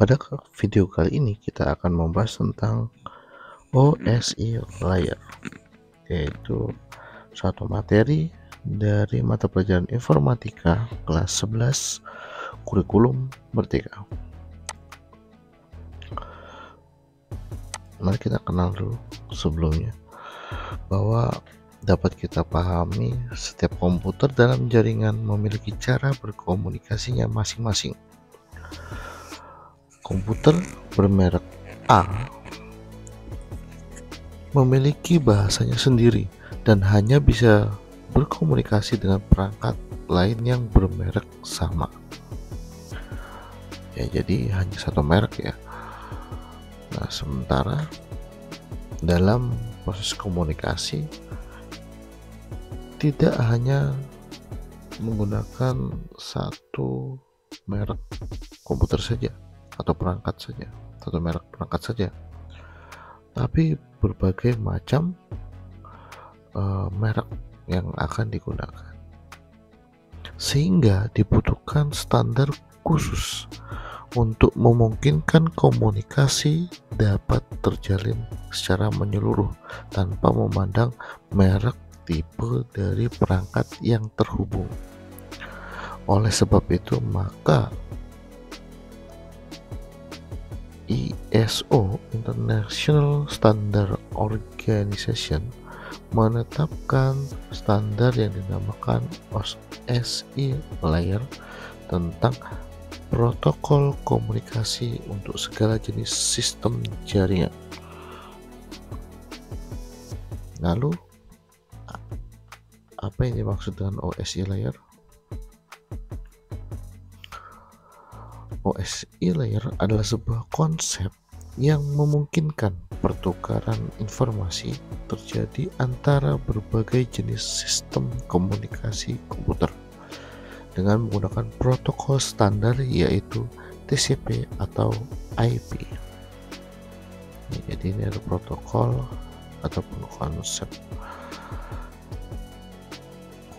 Pada video kali ini kita akan membahas tentang OSI layer, yaitu suatu materi dari mata pelajaran informatika kelas 11 kurikulum Merdeka. Mari kita kenal dulu sebelumnya bahwa dapat kita pahami setiap komputer dalam jaringan memiliki cara berkomunikasinya masing-masing. Komputer bermerek A memiliki bahasanya sendiri dan hanya bisa berkomunikasi dengan perangkat lain yang bermerek sama. Ya, jadi hanya satu merek ya. Nah, sementara dalam proses komunikasi tidak hanya menggunakan satu merek komputer saja atau perangkat saja, satu merek perangkat saja, tapi berbagai macam merek yang akan digunakan, sehingga dibutuhkan standar khusus untuk memungkinkan komunikasi dapat terjalin secara menyeluruh tanpa memandang merek tipe dari perangkat yang terhubung. Oleh sebab itu, maka ISO International Standard Organization menetapkan standar yang dinamakan OSI layer tentang protokol komunikasi untuk segala jenis sistem jaringan. Lalu, apa yang dimaksud dengan OSI layer? OSI layer adalah sebuah konsep yang memungkinkan pertukaran informasi terjadi antara berbagai jenis sistem komunikasi komputer dengan menggunakan protokol standar, yaitu TCP atau IP. Jadi ini adalah protokol ataupun konsep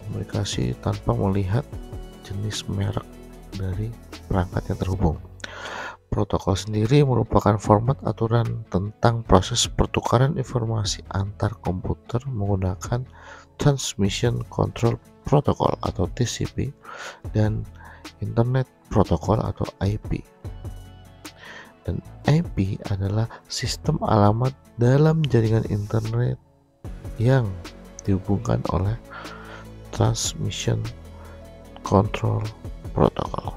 komunikasi tanpa melihat jenis merek dari perangkat yang terhubung. Protokol sendiri merupakan format aturan tentang proses pertukaran informasi antar komputer menggunakan Transmission Control Protocol atau TCP dan Internet Protocol atau IP. Dan IP adalah sistem alamat dalam jaringan internet yang dihubungkan oleh Transmission Control Protocol.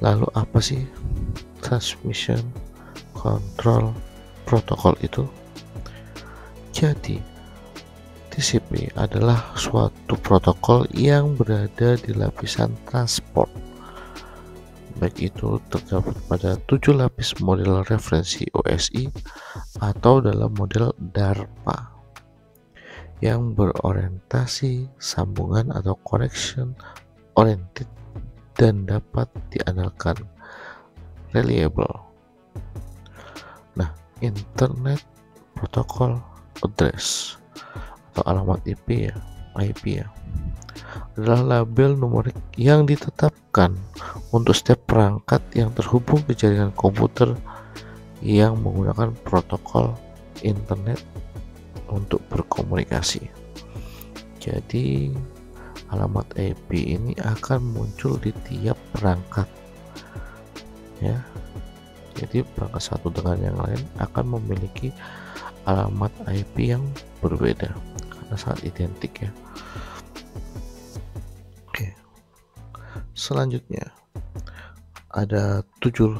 Lalu apa sih Transmission Control Protocol itu? Jadi, TCP adalah suatu protokol yang berada di lapisan transport, baik itu terdapat pada 7 lapis model referensi OSI atau dalam model DARPA yang berorientasi sambungan atau connection oriented dan dapat diandalkan reliable. Nah, Internet Protocol Address atau alamat IP adalah label numerik yang ditetapkan untuk setiap perangkat yang terhubung ke jaringan komputer yang menggunakan protokol internet untuk berkomunikasi. Jadi alamat IP ini akan muncul di tiap perangkat ya. Jadi perangkat satu dengan yang lain akan memiliki alamat IP yang berbeda karena sangat identik ya. Oke. Selanjutnya ada 7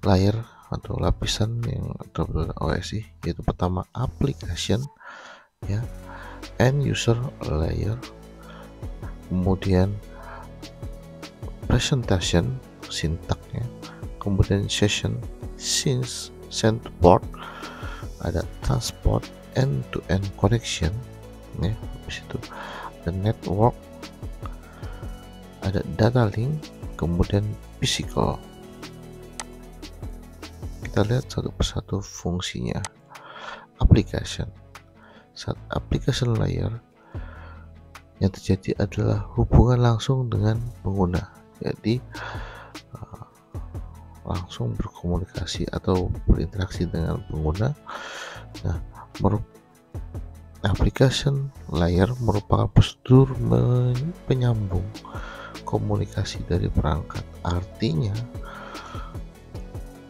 layer atau lapisan yang terdapat OSI, yaitu pertama application ya, end user layer, kemudian presentation sintaknya, kemudian session scenes send to port, ada transport end to end connection ya, habis itu ada network, ada data link, kemudian physical. Kita lihat satu persatu fungsinya. Application. Saat application layer yang terjadi adalah hubungan langsung dengan pengguna. Jadi langsung berkomunikasi atau berinteraksi dengan pengguna. Nah, application layer merupakan prosedur penyambung komunikasi dari perangkat. Artinya,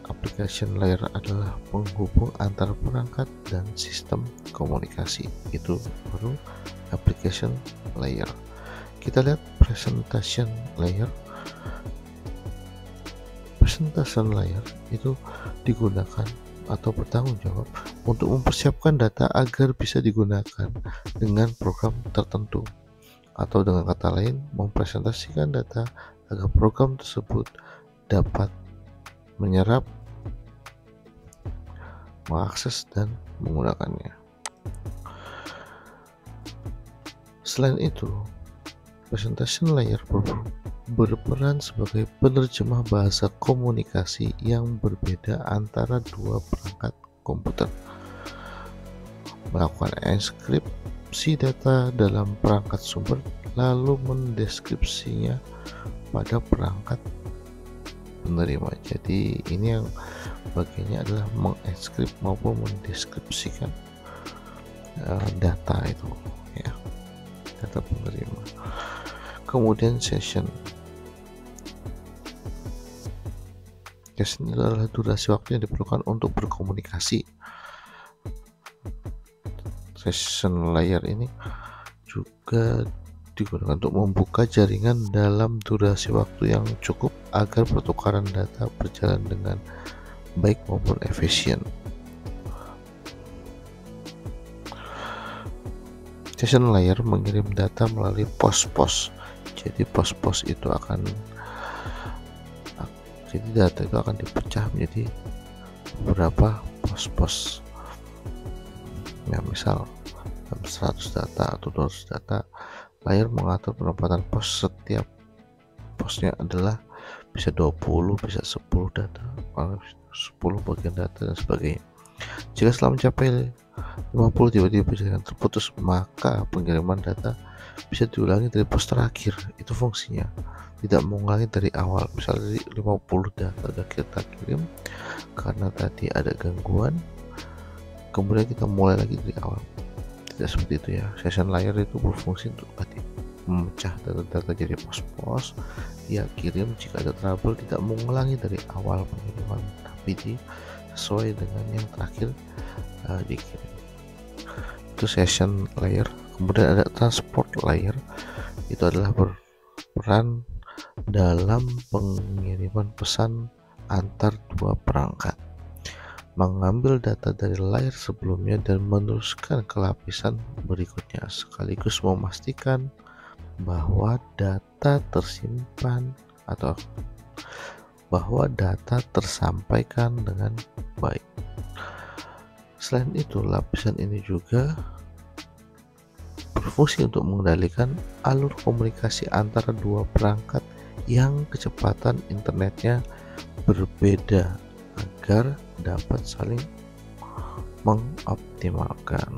application layer adalah penghubung antar perangkat dan sistem komunikasi. Itu baru application layer. Kita lihat presentation layer. Presentation layer itu digunakan atau bertanggung jawab untuk mempersiapkan data agar bisa digunakan dengan program tertentu, atau dengan kata lain mempresentasikan data agar program tersebut dapat menyerap, mengakses, dan menggunakannya. Selain itu, presentation layer berperan sebagai penerjemah bahasa komunikasi yang berbeda antara dua perangkat komputer, melakukan enkripsi data dalam perangkat sumber, lalu mendeskripsinya pada perangkat penerima. Jadi ini yang bagiannya adalah mengenkrip maupun mendeskripsikan data itu, ya, data penerima. Kemudian session adalah durasi waktu yang diperlukan untuk berkomunikasi. Session layer ini juga digunakan untuk membuka jaringan dalam durasi waktu yang cukup agar pertukaran data berjalan dengan baik maupun efisien. Session layer mengirim data melalui pos-pos. Jadi pos-pos itu data itu akan dipecah menjadi beberapa pos-pos. Ya, misal 100 data atau 200 data, layer mengatur penempatan pos. Setiap posnya adalah bisa 20, bisa 10 data, 10 bagian data dan sebagainya. Jika setelah mencapai 50 tiba-tiba jaringan terputus, maka pengiriman data bisa diulangi dari pos terakhir. Itu fungsinya, tidak mengulangi dari awal. Misalnya dari 50 data sudah kita kirim, karena tadi ada gangguan, kemudian kita mulai lagi dari awal. Tidak seperti itu ya. Session layer itu berfungsi untuk tadi memecah data-data jadi pos-pos, dia kirim. Jika ada trouble, tidak mengulangi dari awal pengiriman, tapi sesuai dengan yang terakhir dikirim. Itu session layer. Kemudian ada transport layer, itu adalah berperan dalam pengiriman pesan antar dua perangkat, mengambil data dari layer sebelumnya dan meneruskan ke lapisan berikutnya, sekaligus memastikan bahwa data tersimpan atau bahwa data tersampaikan dengan baik. Selain itu, lapisan ini juga berfungsi untuk mengendalikan alur komunikasi antara dua perangkat yang kecepatan internetnya berbeda agar dapat saling mengoptimalkan.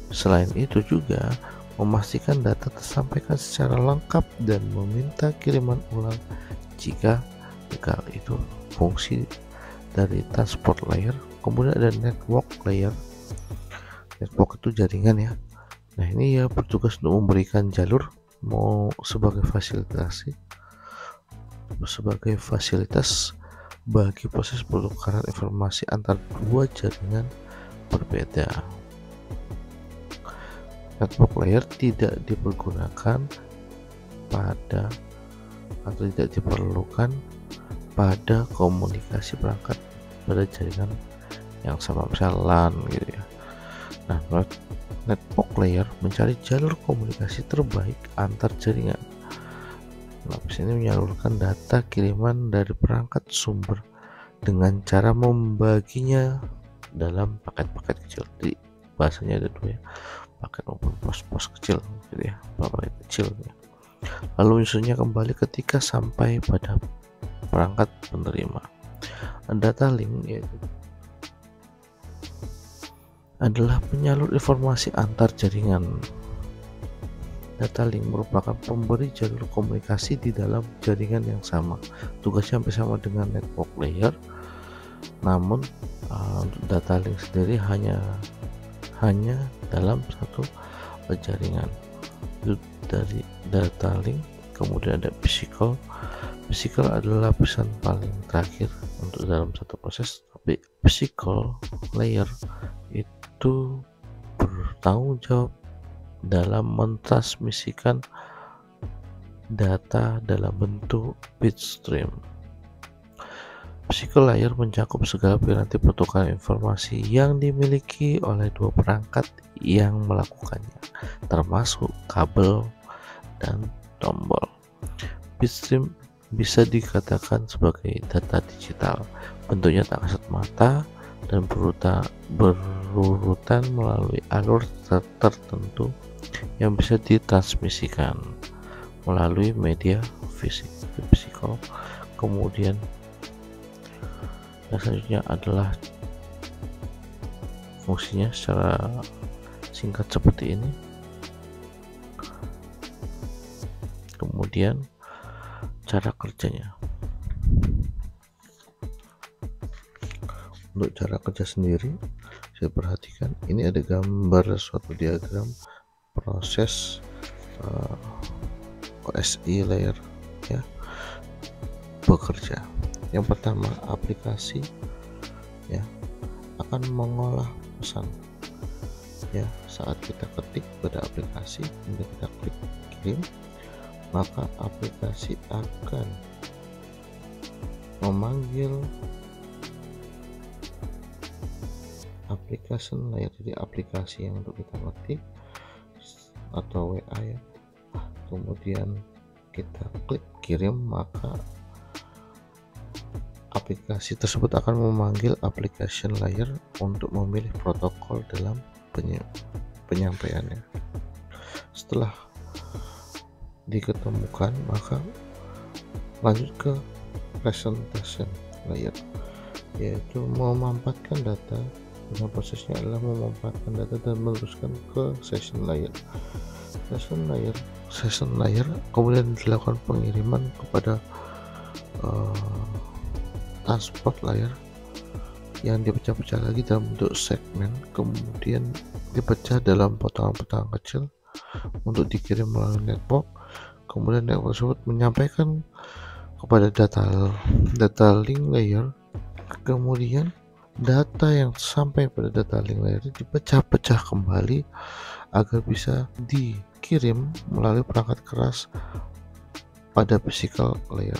Selain itu juga memastikan data tersampaikan secara lengkap dan meminta kiriman ulang jika gagal. Itu fungsi dari transport layer. Kemudian ada network layer. Network itu jaringan ya. Nah, ini ya bertugas untuk memberikan jalur sebagai fasilitas bagi proses pertukaran informasi antar dua jaringan berbeda. Network layer tidak diperlukan pada komunikasi perangkat pada jaringan yang sama, misal LAN gitu ya. Nah, network layer mencari jalur komunikasi terbaik antar jaringan. Lapis ini menyalurkan data kiriman dari perangkat sumber dengan cara membaginya dalam paket-paket kecil. Jadi bahasanya ada dua ya, paket maupun pos-pos kecil gitu ya, paket kecil ya. Lalu menyusunnya kembali ketika sampai pada perangkat penerima. Data link yaitu adalah penyalur informasi antar jaringan. Data link merupakan pemberi jalur komunikasi di dalam jaringan yang sama. Tugasnya hampir sama dengan network layer, namun untuk data link sendiri hanya dalam satu jaringan. Itu dari data link. Kemudian ada physical adalah lapisan paling terakhir untuk dalam satu proses, tapi physical layer itu bertanggung jawab dalam mentransmisikan data dalam bentuk bitstream. Physical layer mencakup segala piranti pertukaran informasi yang dimiliki oleh dua perangkat yang melakukannya, termasuk kabel dan tombol. Bitstream bisa dikatakan sebagai data digital, bentuknya tak kasat mata dan berurutan melalui alur tertentu yang bisa ditransmisikan melalui media fisikal. Kemudian yang selanjutnya adalah fungsinya secara singkat seperti ini. Kemudian cara kerjanya. Untuk cara kerja sendiri, saya perhatikan ini ada gambar suatu diagram proses OSI layer ya bekerja. Yang pertama, aplikasi ya akan mengolah pesan ya. Saat kita ketik pada aplikasi, kemudian kita klik kirim, maka aplikasi akan memanggil application layer, jadi aplikasi yang untuk kita ketik atau WA ya. Kemudian kita klik kirim, maka aplikasi tersebut akan memanggil application layer untuk memilih protokol dalam penyampaiannya. Setelah diketemukan, maka lanjut ke presentation layer, yaitu memampatkan data. Nah, prosesnya adalah memampatkan data dan meneruskan ke session layer. Session layer kemudian dilakukan pengiriman kepada transport layer yang dipecah-pecah lagi dalam bentuk segmen, kemudian dipecah dalam potongan-potongan kecil untuk dikirim melalui network. Kemudian network tersebut menyampaikan kepada data link layer. Kemudian data yang sampai pada data link layer dipecah-pecah kembali agar bisa dikirim melalui perangkat keras pada physical layer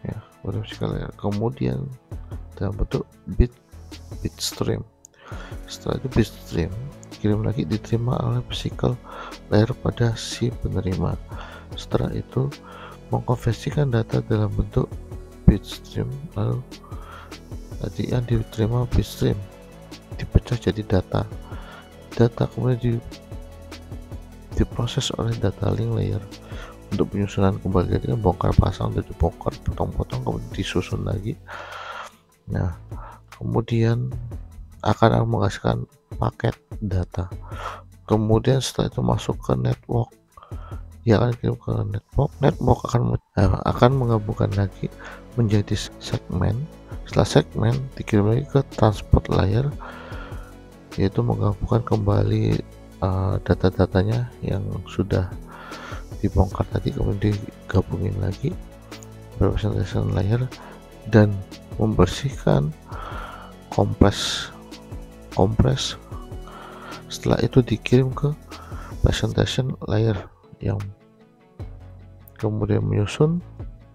ya, pada physical layer. Kemudian dalam bentuk bitstream. Setelah itu bitstream dikirim lagi, diterima oleh physical layer pada si penerima. Setelah itu mengkonversikan data dalam bentuk bitstream, lalu tadi yang diterima bitstream dipecah jadi data kemudian diproses oleh data link layer untuk penyusunan kembali. Jadi bongkar pasang, jadi bongkar potong-potong kemudian disusun lagi. Nah, kemudian akan menghasilkan paket data. Kemudian setelah itu masuk ke network, dia akan kirim ke network akan menggabungkan lagi menjadi segmen. Setelah segmen dikirim lagi ke transport layer, yaitu menggabungkan kembali data-datanya yang sudah dibongkar tadi, kemudian digabungin lagi presentation layer dan membersihkan kompres. Setelah itu dikirim ke presentation layer yang kemudian menyusun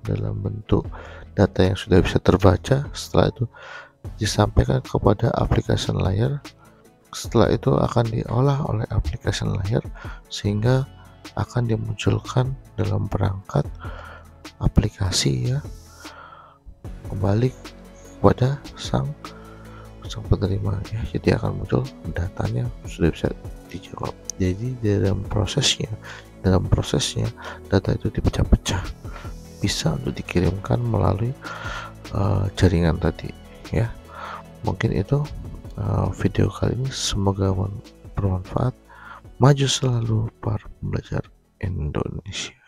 dalam bentuk data yang sudah bisa terbaca. Setelah itu disampaikan kepada application layer. Setelah itu akan diolah oleh application layer sehingga akan dimunculkan dalam perangkat aplikasi ya, kembali kepada sang penerima ya. Jadi akan muncul datanya sudah bisa dijawab. Jadi dalam prosesnya data itu dipecah-pecah, bisa untuk dikirimkan melalui jaringan tadi ya. Mungkin itu video kali ini, semoga bermanfaat. Maju selalu para pembelajar Indonesia.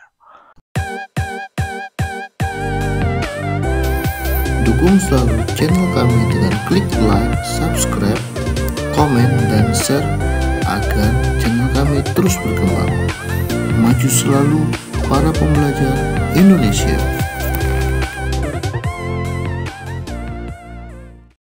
Dukung selalu channel kami dengan klik like, subscribe, komen, dan share agar channel kami terus berkembang. Maju selalu para pembelajar Indonesia.